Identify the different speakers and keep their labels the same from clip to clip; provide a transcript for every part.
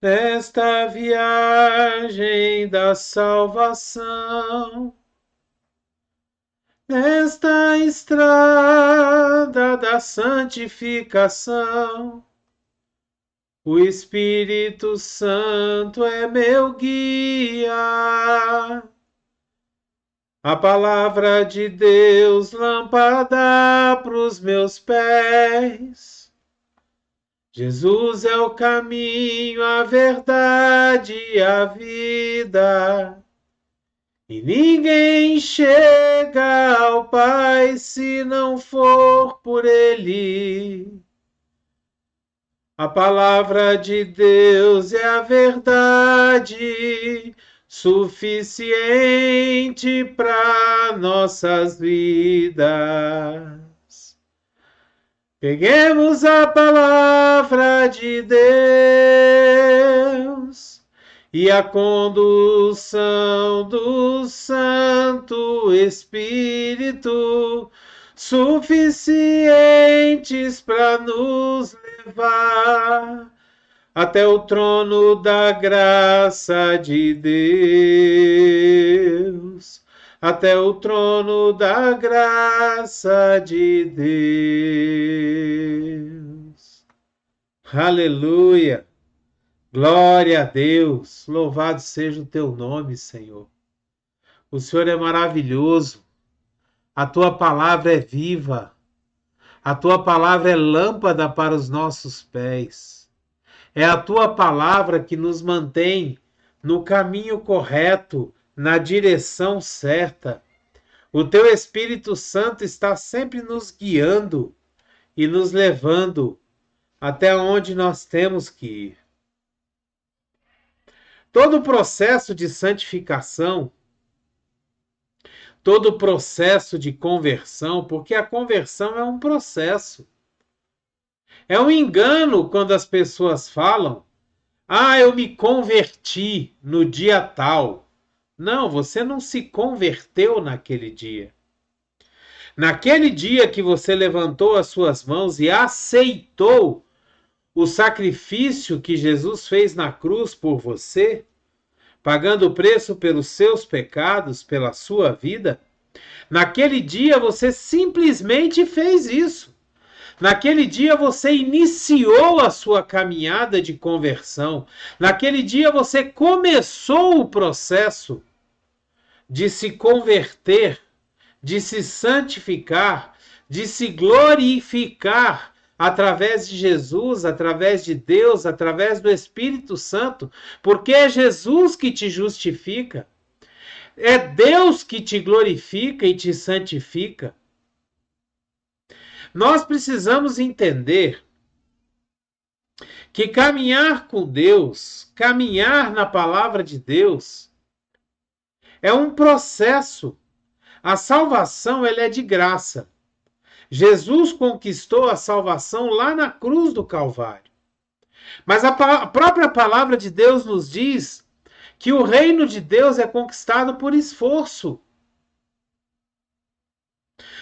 Speaker 1: nesta viagem da salvação, nesta estrada da santificação. O Espírito Santo é meu guia. A palavra de Deus, lâmpada para os meus pés. Jesus é o caminho, a verdade e a vida. E ninguém chega ao Pai se não for por Ele. A palavra de Deus é a verdade suficiente para nossas vidas. Peguemos a palavra de Deus e a condução do Santo Espírito, suficientes para nos levar até o trono da graça de Deus, até o trono da graça de Deus. Aleluia! Glória a Deus! Louvado seja o teu nome, Senhor. O Senhor é maravilhoso. A tua palavra é viva. A tua palavra é lâmpada para os nossos pés. É a tua palavra que nos mantém no caminho correto, na direção certa. O teu Espírito Santo está sempre nos guiando e nos levando até onde nós temos que ir. Todo o processo de santificação, todo o processo de conversão, porque a conversão é um processo. É um engano quando as pessoas falam: "Ah, eu me converti no dia tal". Não, você não se converteu naquele dia. Naquele dia que você levantou as suas mãos e aceitou o sacrifício que Jesus fez na cruz por você, pagando o preço pelos seus pecados, pela sua vida, naquele dia você simplesmente fez isso. Naquele dia você iniciou a sua caminhada de conversão. Naquele dia você começou o processo de se converter, de se santificar, de se glorificar através de Jesus, através de Deus, através do Espírito Santo, porque é Jesus que te justifica. É Deus que te glorifica e te santifica. Nós precisamos entender que caminhar com Deus, caminhar na palavra de Deus, é um processo. A salvação, ela é de graça. Jesus conquistou a salvação lá na cruz do Calvário. Mas a própria palavra de Deus nos diz que o reino de Deus é conquistado por esforço.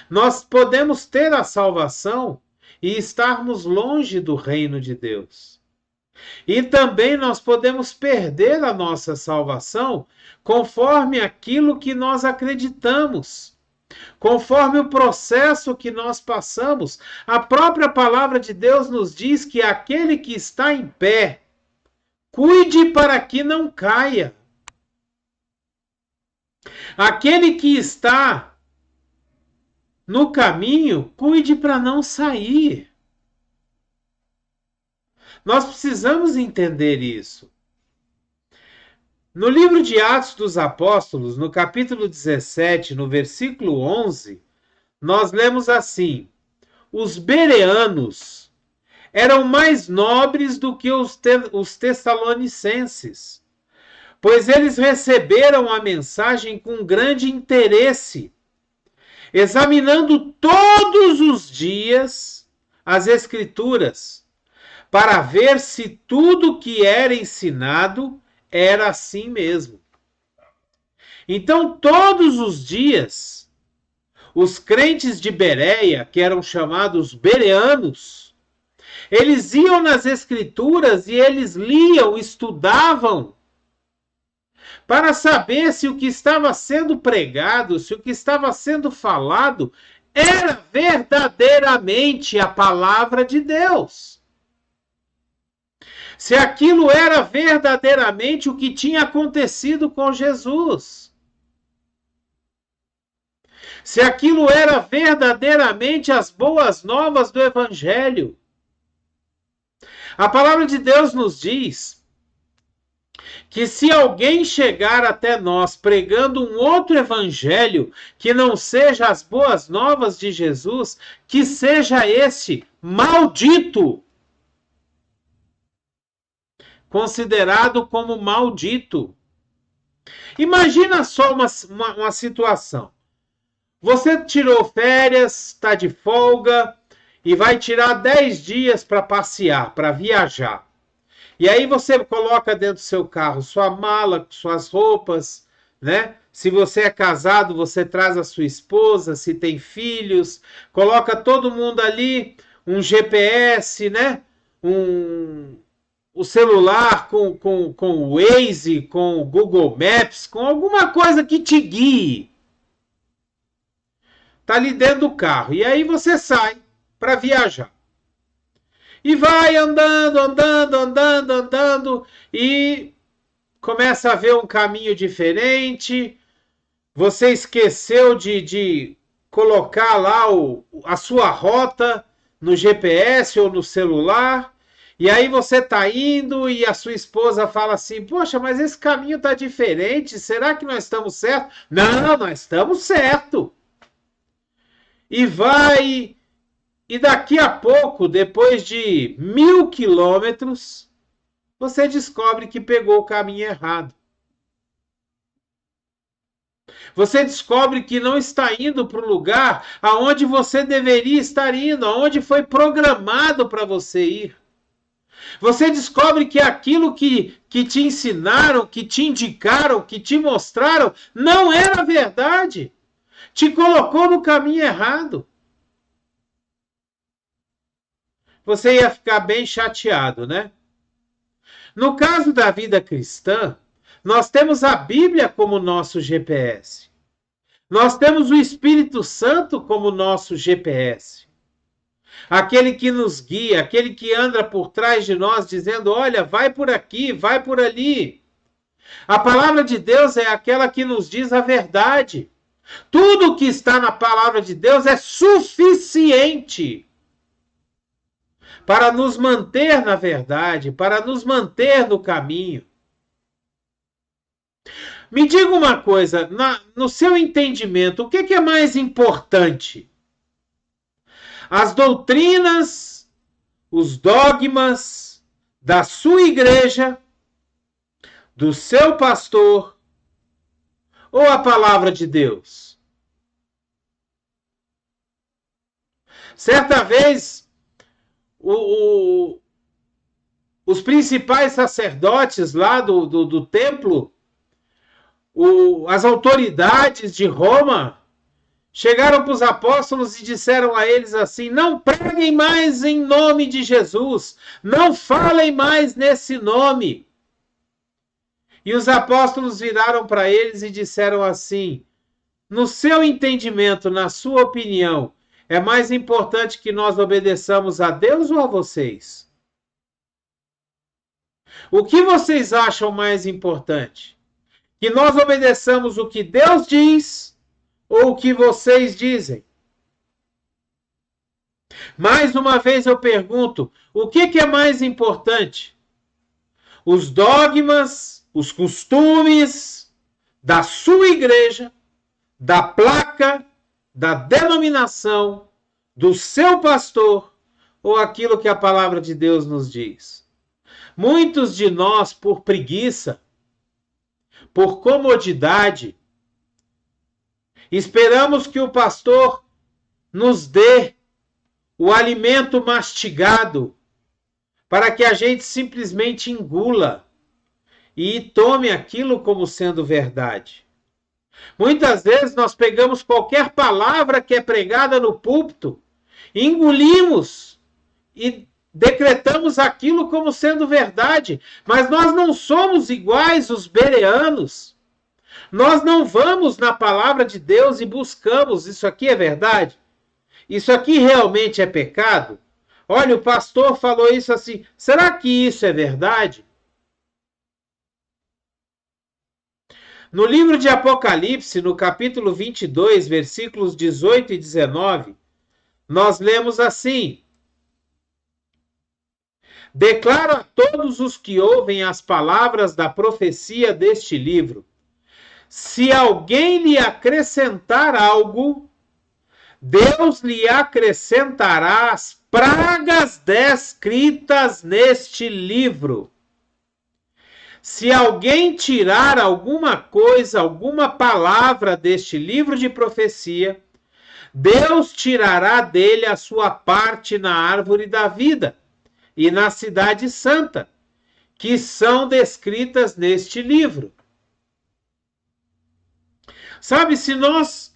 Speaker 1: Nós podemos ter a salvação e estarmos longe do reino de Deus. E também nós podemos perder a nossa salvação conforme aquilo que nós acreditamos, conforme o processo que nós passamos. A própria palavra de Deus nos diz que aquele que está em pé, cuide para que não caia. Aquele que está no caminho, cuide para não sair. Nós precisamos entender isso. No livro de Atos dos Apóstolos, no capítulo 17, no versículo 11, nós lemos assim: os bereanos eram mais nobres do que os tessalonicenses, pois eles receberam a mensagem com grande interesse, examinando todos os dias as Escrituras, para ver se tudo que era ensinado era assim mesmo. Então, todos os dias, os crentes de Bereia, que eram chamados bereanos, Eles iam nas Escrituras e eles liam, estudavam, para saber se o que estava sendo pregado, se o que estava sendo falado, era verdadeiramente a palavra de Deus. Se aquilo era verdadeiramente o que tinha acontecido com Jesus. Se aquilo era verdadeiramente as boas novas do Evangelho. A palavra de Deus nos diz que se alguém chegar até nós pregando um outro evangelho que não seja as boas novas de Jesus, que seja este maldito. Considerado como maldito. Imagina só uma situação. Você tirou férias, está de folga e vai tirar 10 dias para passear, para viajar. E aí você coloca dentro do seu carro sua mala, suas roupas, né? Se você é casado, você traz a sua esposa, se tem filhos, coloca todo mundo ali, um GPS, né? O celular com o Waze, com o Google Maps, com alguma coisa que te guie. Tá ali dentro do carro. E aí você sai para viajar. E vai andando, e começa a ver um caminho diferente. Você esqueceu de colocar lá a sua rota no GPS ou no celular. E aí você tá indo e a sua esposa fala assim, poxa, mas esse caminho tá diferente, será que nós estamos certos? Não, nós estamos certos. E vai... E daqui a pouco, depois de 1000 quilômetros, você descobre que pegou o caminho errado. Você descobre que não está indo para o lugar aonde você deveria estar indo, aonde foi programado para você ir. Você descobre que aquilo que te ensinaram, que te indicaram, que te mostraram, não era verdade. Te colocou no caminho errado. Você ia ficar bem chateado, né? No caso da vida cristã, nós temos a Bíblia como nosso GPS. Nós temos o Espírito Santo como nosso GPS. Aquele que nos guia, aquele que anda por trás de nós dizendo, olha, vai por aqui, vai por ali. A palavra de Deus é aquela que nos diz a verdade. Tudo que está na palavra de Deus é suficiente para nos manter na verdade, para nos manter no caminho. Me diga uma coisa, no seu entendimento, o que é mais importante? As doutrinas, os dogmas da sua igreja, do seu pastor, ou a palavra de Deus? Certa vez, os principais sacerdotes lá do templo, as autoridades de Roma, chegaram para os apóstolos e disseram a eles assim, não preguem mais em nome de Jesus, não falem mais nesse nome. E os apóstolos viraram para eles e disseram assim, no seu entendimento, na sua opinião, é mais importante que nós obedeçamos a Deus ou a vocês? O que vocês acham mais importante? Que nós obedeçamos o que Deus diz ou o que vocês dizem? Mais uma vez eu pergunto, o que é mais importante? Os dogmas, os costumes da sua igreja, da placa, da denominação, do seu pastor, ou aquilo que a palavra de Deus nos diz? Muitos de nós, por preguiça, por comodidade, esperamos que o pastor nos dê o alimento mastigado para que a gente simplesmente engula e tome aquilo como sendo verdade. Muitas vezes nós pegamos qualquer palavra que é pregada no púlpito, engolimos e decretamos aquilo como sendo verdade, mas nós não somos iguais os bereanos. Nós não vamos na palavra de Deus e buscamos, isso aqui é verdade? Isso aqui realmente é pecado? Olha, o pastor falou isso assim, será que isso é verdade? No livro de Apocalipse, no capítulo 22, versículos 18 e 19, nós lemos assim: declaro a todos os que ouvem as palavras da profecia deste livro: se alguém lhe acrescentar algo, Deus lhe acrescentará as pragas descritas neste livro. Se alguém tirar alguma coisa, alguma palavra deste livro de profecia, Deus tirará dele a sua parte na árvore da vida e na cidade santa, que são descritas neste livro. Sabe, se nós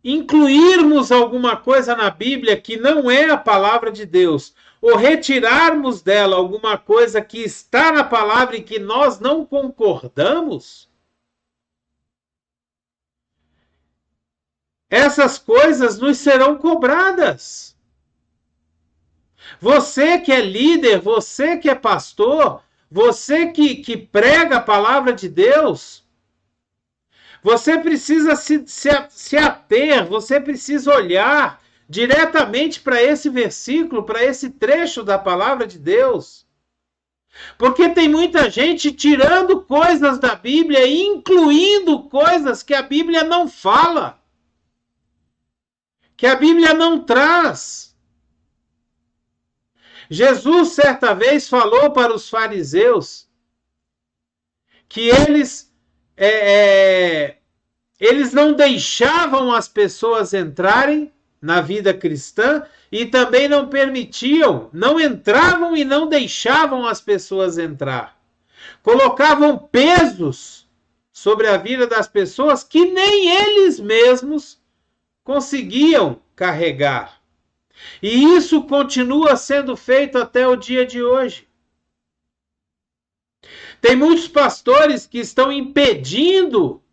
Speaker 1: incluirmos alguma coisa na Bíblia que não é a palavra de Deus, ou retirarmos dela alguma coisa que está na palavra e que nós não concordamos, essas coisas nos serão cobradas. Você que é líder, você que é pastor, você que prega a palavra de Deus, você precisa se ater, você precisa olhar diretamente para esse versículo, para esse trecho da palavra de Deus. Porque tem muita gente tirando coisas da Bíblia e incluindo coisas que a Bíblia não fala, que a Bíblia não traz. Jesus, certa vez, falou para os fariseus que eles não deixavam as pessoas entrarem na vida cristã e também não permitiam, não entravam e não deixavam as pessoas entrar. Colocavam pesos sobre a vida das pessoas que nem eles mesmos conseguiam carregar. E isso continua sendo feito até o dia de hoje. Tem muitos pastores que estão impedindo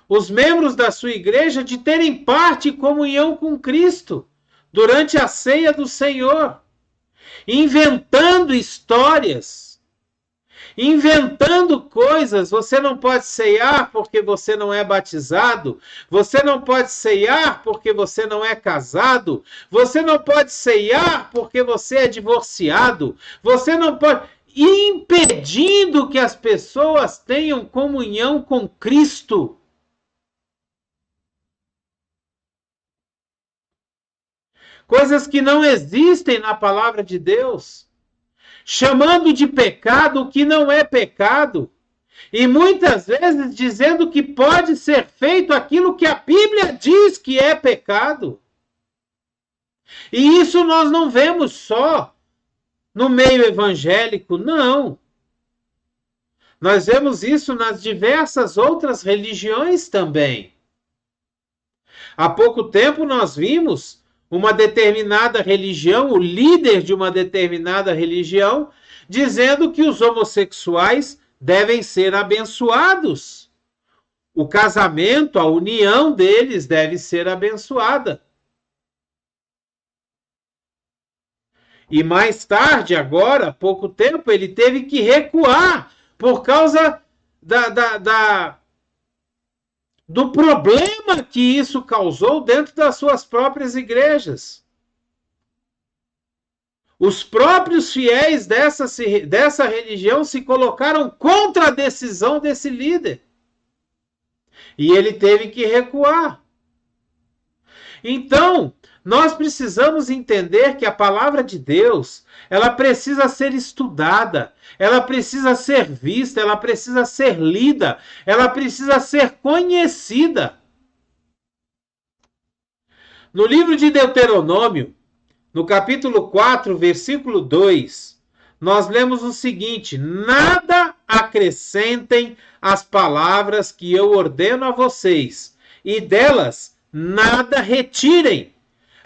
Speaker 1: os membros da sua igreja de terem parte e comunhão com Cristo durante a ceia do Senhor, inventando histórias, inventando coisas. Você não pode ceiar porque você não é batizado, você não pode ceiar porque você não é casado, você não pode ceiar porque você é divorciado, você não pode, impedindo que as pessoas tenham comunhão com Cristo. Coisas que não existem na palavra de Deus, chamando de pecado o que não é pecado, e muitas vezes dizendo que pode ser feito aquilo que a Bíblia diz que é pecado. E isso nós não vemos só no meio evangélico, não. Nós vemos isso nas diversas outras religiões também. Há pouco tempo nós vimos uma determinada religião, o líder de uma determinada religião, dizendo que os homossexuais devem ser abençoados. O casamento, a união deles deve ser abençoada. E mais tarde, agora, há pouco tempo, ele teve que recuar por causa do problema que isso causou dentro das suas próprias igrejas. Os próprios fiéis dessa religião se colocaram contra a decisão desse líder. E ele teve que recuar. Então, nós precisamos entender que a palavra de Deus, ela precisa ser estudada, ela precisa ser vista, ela precisa ser lida, ela precisa ser conhecida. No livro de Deuteronômio, no capítulo 4, versículo 2, nós lemos o seguinte: nada acrescentem às palavras que eu ordeno a vocês, e delas nada retirem,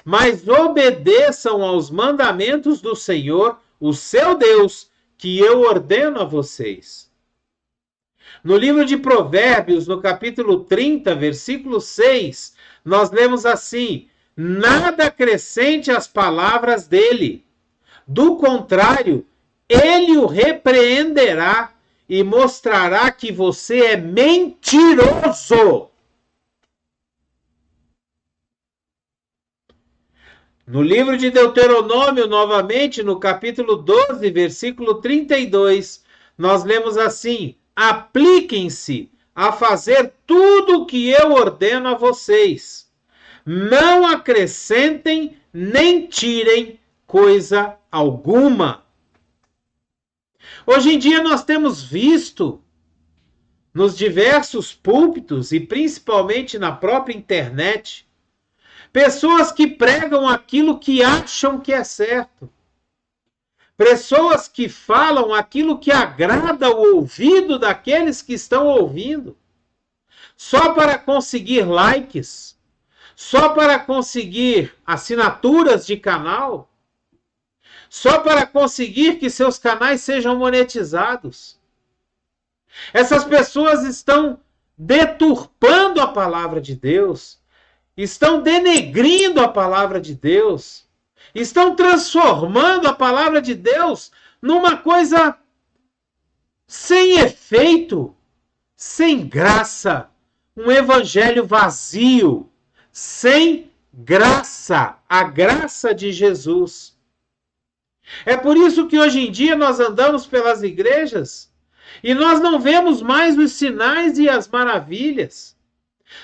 Speaker 1: mas obedeçam aos mandamentos do Senhor, o seu Deus, que eu ordeno a vocês. No livro de Provérbios, no capítulo 30, versículo 6, nós lemos assim: nada acrescente às palavras dele. Do contrário, ele o repreenderá e mostrará que você é mentiroso. No livro de Deuteronômio, novamente, no capítulo 12, versículo 32, nós lemos assim: apliquem-se a fazer tudo o que eu ordeno a vocês. Não acrescentem nem tirem coisa alguma. Hoje em dia nós temos visto nos diversos púlpitos e principalmente na própria internet pessoas que pregam aquilo que acham que é certo. Pessoas que falam aquilo que agrada o ouvido daqueles que estão ouvindo. Só para conseguir likes, só para conseguir assinaturas de canal, só para conseguir que seus canais sejam monetizados. Essas pessoas estão deturpando a palavra de Deus, estão denegrindo a palavra de Deus, estão transformando a palavra de Deus numa coisa sem efeito, sem graça, um evangelho vazio, sem graça, a graça de Jesus. É por isso que hoje em dia nós andamos pelas igrejas e nós não vemos mais os sinais e as maravilhas.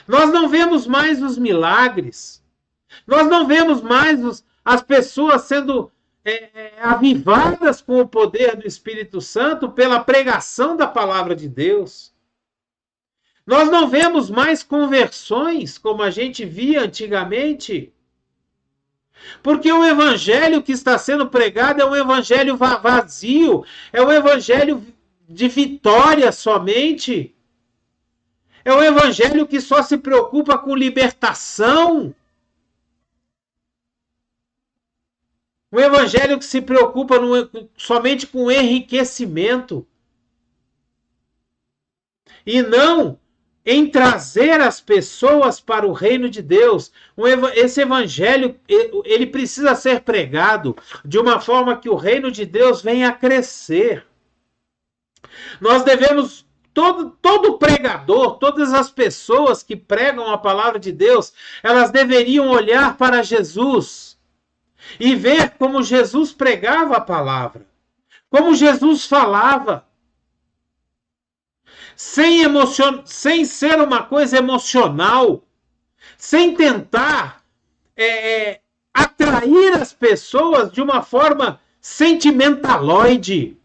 Speaker 1: Nós não vemos mais os milagres. Nós não vemos mais as pessoas sendo avivadas com o poder do Espírito Santo pela pregação da palavra de Deus. Nós não vemos mais conversões como a gente via antigamente. Porque o evangelho que está sendo pregado é um evangelho vazio, é um evangelho de vitória somente. É um evangelho que só se preocupa com libertação. Um evangelho que se preocupa somente com enriquecimento. E não em trazer as pessoas para o reino de Deus. Esse evangelho, ele precisa ser pregado de uma forma que o reino de Deus venha a crescer. Nós devemos, todo pregador, todas as pessoas que pregam a palavra de Deus, elas deveriam olhar para Jesus e ver como Jesus pregava a palavra, como Jesus falava. Sem ser uma coisa emocional, sem tentar atrair as pessoas de uma forma sentimentaloide.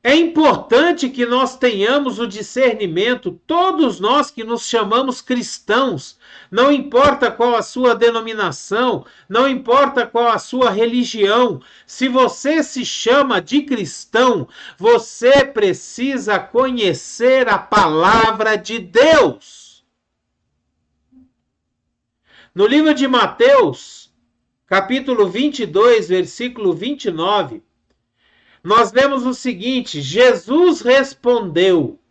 Speaker 1: É importante que nós tenhamos o discernimento, todos nós que nos chamamos cristãos, não importa qual a sua denominação, não importa qual a sua religião, se você se chama de cristão, você precisa conhecer a palavra de Deus. No livro de Mateus, capítulo 22, versículo 29, nós lemos o seguinte: Jesus respondeu: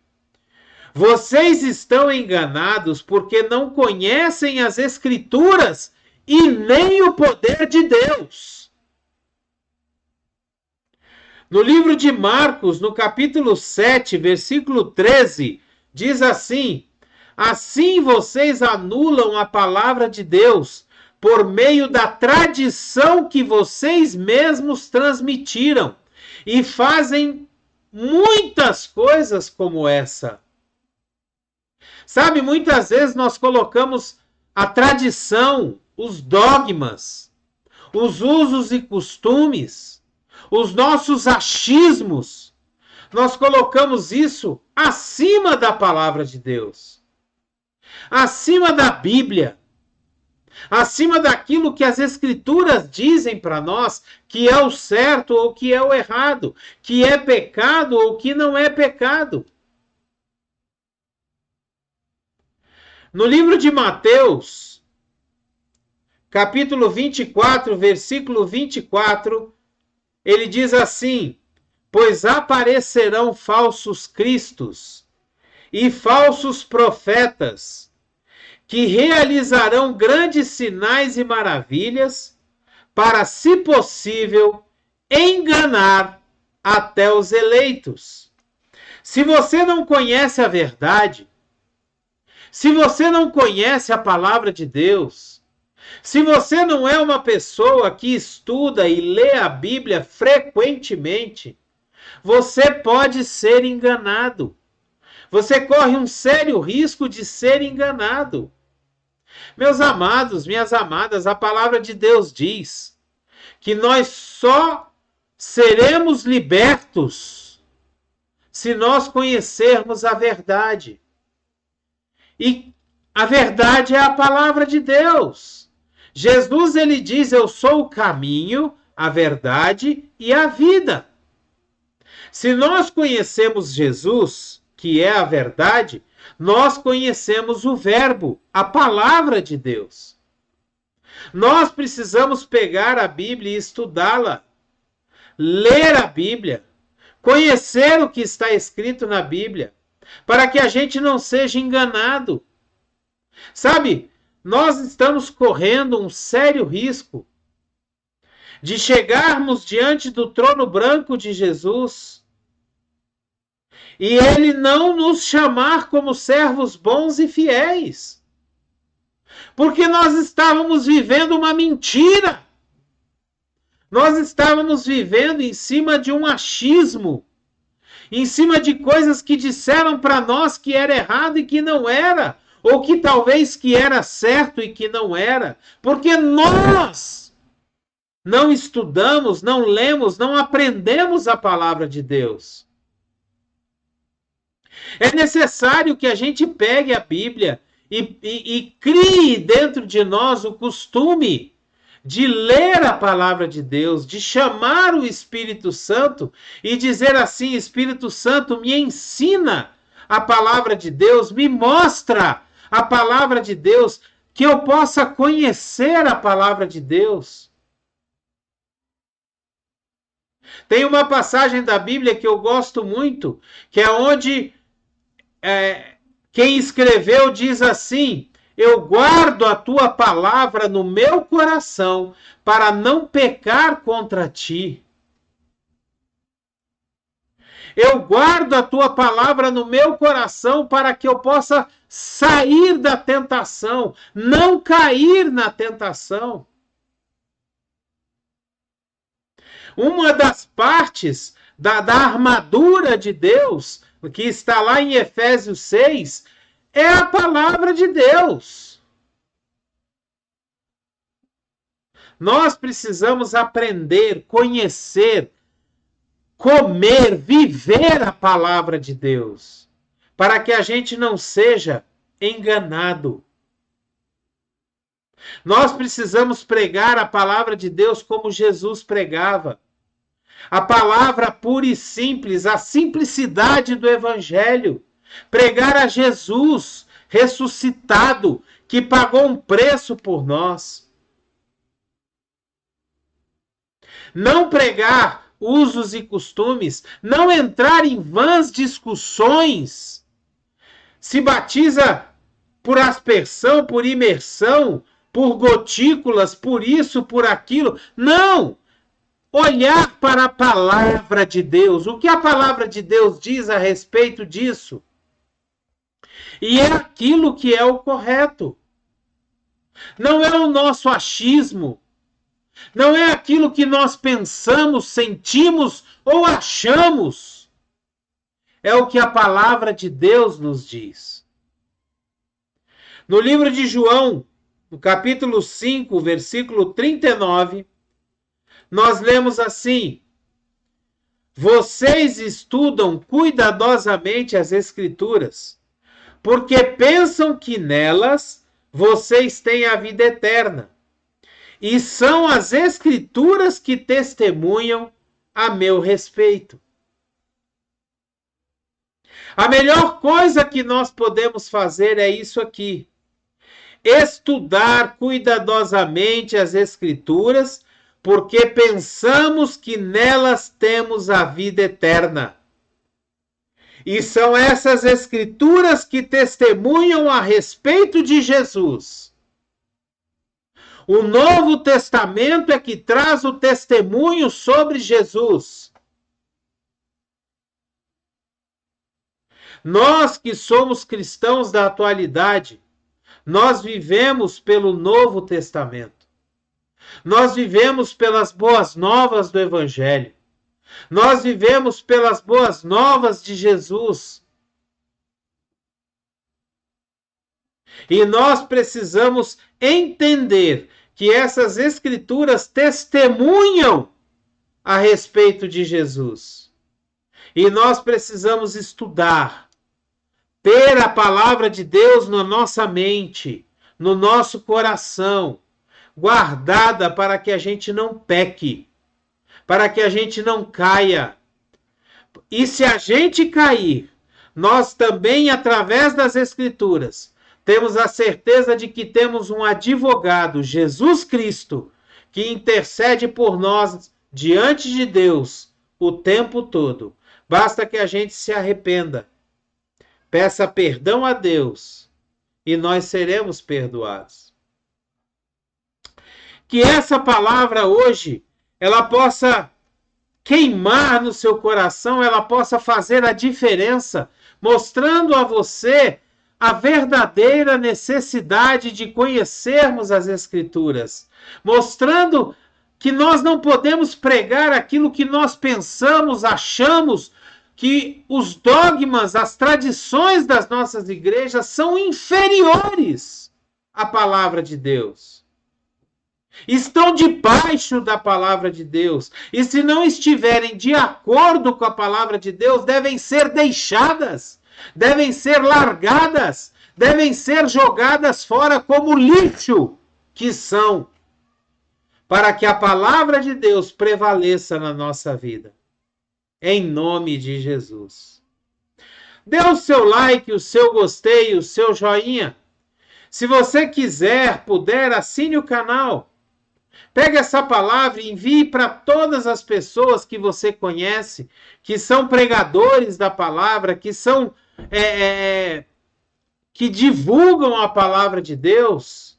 Speaker 1: vocês estão enganados porque não conhecem as Escrituras e nem o poder de Deus. No livro de Marcos, no capítulo 7, versículo 13, diz assim: assim vocês anulam a palavra de Deus por meio da tradição que vocês mesmos transmitiram. E fazem muitas coisas como essa. Sabe, muitas vezes nós colocamos a tradição, os dogmas, os usos e costumes, os nossos achismos, nós colocamos isso acima da palavra de Deus, acima da Bíblia, acima daquilo que as Escrituras dizem para nós que é o certo ou que é o errado, que é pecado ou que não é pecado. No livro de Mateus, capítulo 24, versículo 24, ele diz assim: pois aparecerão falsos cristos e falsos profetas, que realizarão grandes sinais e maravilhas, para, se possível, enganar até os eleitos. Se você não conhece a verdade, se você não conhece a palavra de Deus, se você não é uma pessoa que estuda e lê a Bíblia frequentemente, você pode ser enganado. Você corre um sério risco de ser enganado. Meus amados, minhas amadas, a palavra de Deus diz que nós só seremos libertos se nós conhecermos a verdade. E a verdade é a palavra de Deus. Jesus, ele diz: eu sou o caminho, a verdade e a vida. Se nós conhecemos Jesus, que é a verdade, nós conhecemos o Verbo, a palavra de Deus. Nós precisamos pegar a Bíblia e estudá-la, ler a Bíblia, conhecer o que está escrito na Bíblia, para que a gente não seja enganado. Sabe, nós estamos correndo um sério risco de chegarmos diante do trono branco de Jesus e ele não nos chamar como servos bons e fiéis. Porque nós estávamos vivendo uma mentira. Nós estávamos vivendo em cima de um achismo, em cima de coisas que disseram para nós que era errado e que não era, ou que talvez que era certo e que não era, porque nós não estudamos, não lemos, não aprendemos a palavra de Deus. É necessário que a gente pegue a Bíblia e crie dentro de nós o costume de ler a palavra de Deus, de chamar o Espírito Santo e dizer assim: Espírito Santo, me ensina a palavra de Deus, me mostra a palavra de Deus, que eu possa conhecer a palavra de Deus. Tem uma passagem da Bíblia que eu gosto muito, que é onde quem escreveu diz assim: eu guardo a tua palavra no meu coração para não pecar contra ti. Eu guardo a tua palavra no meu coração para que eu possa sair da tentação, não cair na tentação. Uma das partes da armadura de Deus, que está lá em Efésios 6, é a palavra de Deus. Nós precisamos aprender, conhecer, comer, viver a palavra de Deus, para que a gente não seja enganado. Nós precisamos pregar a palavra de Deus como Jesus pregava. A palavra pura e simples, a simplicidade do Evangelho. Pregar a Jesus ressuscitado, que pagou um preço por nós. Não pregar usos e costumes, não entrar em vãs discussões. Se batiza por aspersão, por imersão, por gotículas, por isso, por aquilo. Não! Olhar para a palavra de Deus. O que a palavra de Deus diz a respeito disso? E é aquilo que é o correto. Não é o nosso achismo. Não é aquilo que nós pensamos, sentimos ou achamos. É o que a palavra de Deus nos diz. No livro de João, no capítulo 5, versículo 39, nós lemos assim: vocês estudam cuidadosamente as Escrituras, porque pensam que nelas vocês têm a vida eterna. E são as Escrituras que testemunham a meu respeito. A melhor coisa que nós podemos fazer é isso aqui. estudar cuidadosamente as Escrituras, porque pensamos que nelas temos a vida eterna. E são essas Escrituras que testemunham a respeito de Jesus. O Novo Testamento é que traz o testemunho sobre Jesus. Nós que somos cristãos da atualidade, nós vivemos pelo Novo Testamento. Nós vivemos pelas boas novas do Evangelho. Nós vivemos pelas boas novas de Jesus. E nós precisamos entender que essas Escrituras testemunham a respeito de Jesus. E nós precisamos estudar, ter a palavra de Deus na nossa mente, no nosso coração, guardada para que a gente não peque, para que a gente não caia. E se a gente cair, nós também, através das Escrituras, temos a certeza de que temos um advogado, Jesus Cristo, que intercede por nós diante de Deus o tempo todo. Basta que a gente se arrependa, peça perdão a Deus e nós seremos perdoados. Que essa palavra hoje, ela possa queimar no seu coração, ela possa fazer a diferença, mostrando a você a verdadeira necessidade de conhecermos as Escrituras, mostrando que nós não podemos pregar aquilo que nós pensamos, achamos, que os dogmas, as tradições das nossas igrejas são inferiores à palavra de Deus. Estão debaixo da palavra de Deus. E se não estiverem de acordo com a palavra de Deus, devem ser deixadas, devem ser largadas, devem ser jogadas fora como lixo que são, para que a palavra de Deus prevaleça na nossa vida. Em nome de Jesus. Dê o seu like, o seu gostei, o seu joinha. Se você quiser, puder, assine o canal. Pegue essa palavra e envie para todas as pessoas que você conhece, que são pregadores da palavra, que são que divulgam a palavra de Deus.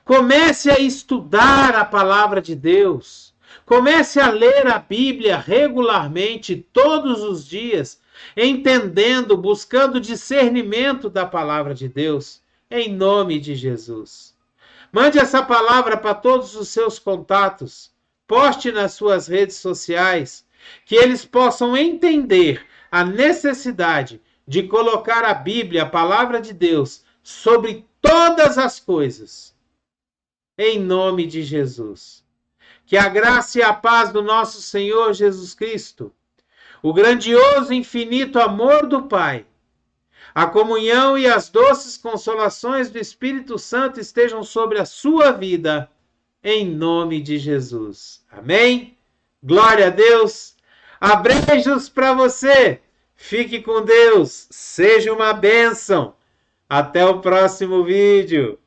Speaker 1: Comece a estudar a palavra de Deus. Comece a ler a Bíblia regularmente, todos os dias, entendendo, buscando discernimento da palavra de Deus, em nome de Jesus. Mande essa palavra para todos os seus contatos, poste nas suas redes sociais, que eles possam entender a necessidade de colocar a Bíblia, a palavra de Deus, sobre todas as coisas, em nome de Jesus. Que a graça e a paz do nosso Senhor Jesus Cristo, o grandioso e infinito amor do Pai, a comunhão e as doces consolações do Espírito Santo estejam sobre a sua vida, em nome de Jesus. Amém? Glória a Deus. Abreijos para você. Fique com Deus. Seja uma bênção. Até o próximo vídeo.